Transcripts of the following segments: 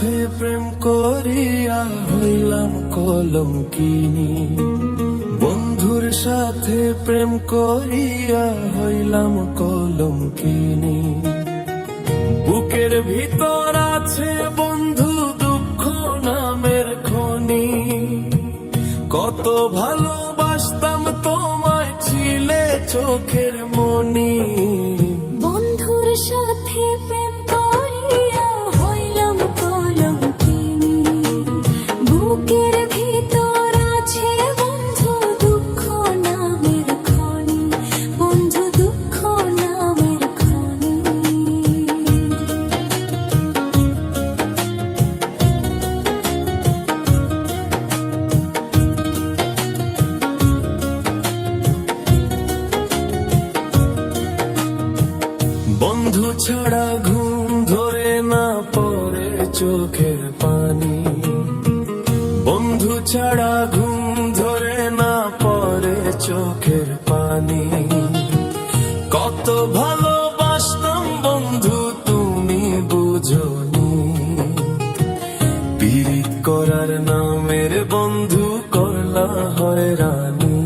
সাথে প্রেম করিয়া হইলাম কলঙ্কিনী, বন্ধুর সাথে প্রেম করিয়া হইলাম কলঙ্কিনী। বুকের ভিতর আছে বন্ধু দুঃখ নামের খনি, কত ভালোবাসতাম তোমায়, ছিলে চোখের মনি। বন্ধুর সাথে প্রেম করিয়া হইলাম কলঙ্কিনী, বুকের ভিতর আছে বন্ধু দুঃখ নামের খনি, বন্ধু দুঃখ নামের খনি। বন্ধু ছাড়া ঘুম ধরে না পড়ে চোখের পানি, বন্ধু ছাড়া ঘুম ধরে না পড়ে চোখের পানি। কত ভালোবাসতাম বন্ধু তুমি বুঝোনি, পীড়িত করার নামের বন্ধু করলা হয়রানি।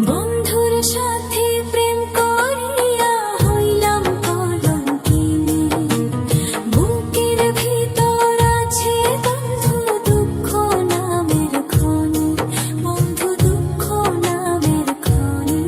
বন্ধুর সাথে প্রেম করিয়া হইলাম কলঙ্কিনী, বুকের ভিতর আছে বন্ধু দুঃখ নামের খনি, বন্ধু দুঃখ নামের খনি।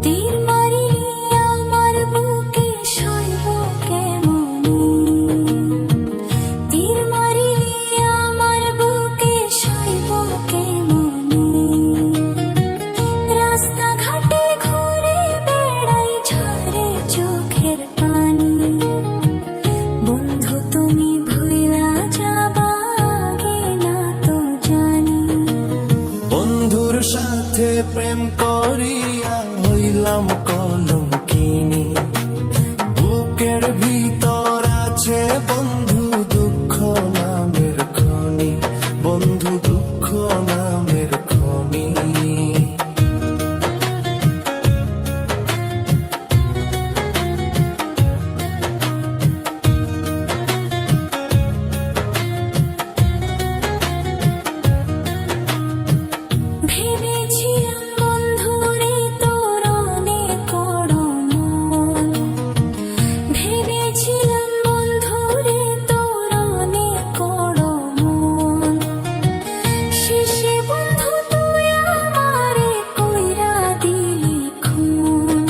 তীর মারিয়া আমার বুকে সইব কেমনি, তীর মারিয়া আমার বুকে সইব কেমনি। রাস্তাঘাটে ঘুরে বেড়াই ঝরে চোখের পানি, বন্ধু তুমি ভুইলা যাবা আগে না তো জানি। বন্ধুর সাথে প্রেম করিয়া হইলাম কলঙ্কিনী, বুকের ভিতর আছে বন্ধু দুঃখ নামের খনি, বন্ধু দুঃখ নামের খনি। ভেবেছিলাম বন্ধুরে তোর অনেক মন, ভেবেছিলাম বন্ধুরে তোর অনেক মন। শেষে বন্ধু তুই আমারে কইরা দিলি খুন,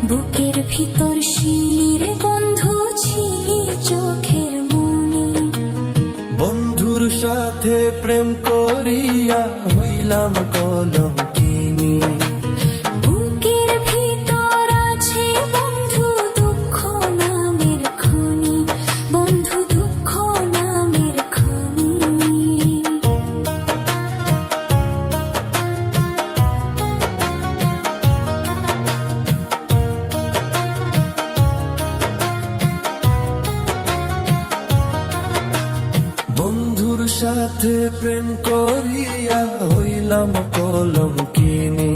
বুকের ভিতর শিলির বন্ধু ছিলি চোখের মনি। বন্ধুর সাথে প্রেম করিয়া হইলাম কলঙ্কিনী, বুকের ভিতর আছে বন্ধু দুঃখ নামের খনি, বন্ধু দুঃখ নামের খনি। বন্ধুর সাথে প্রেম করিয়া হইলাম কলঙ্কিনী।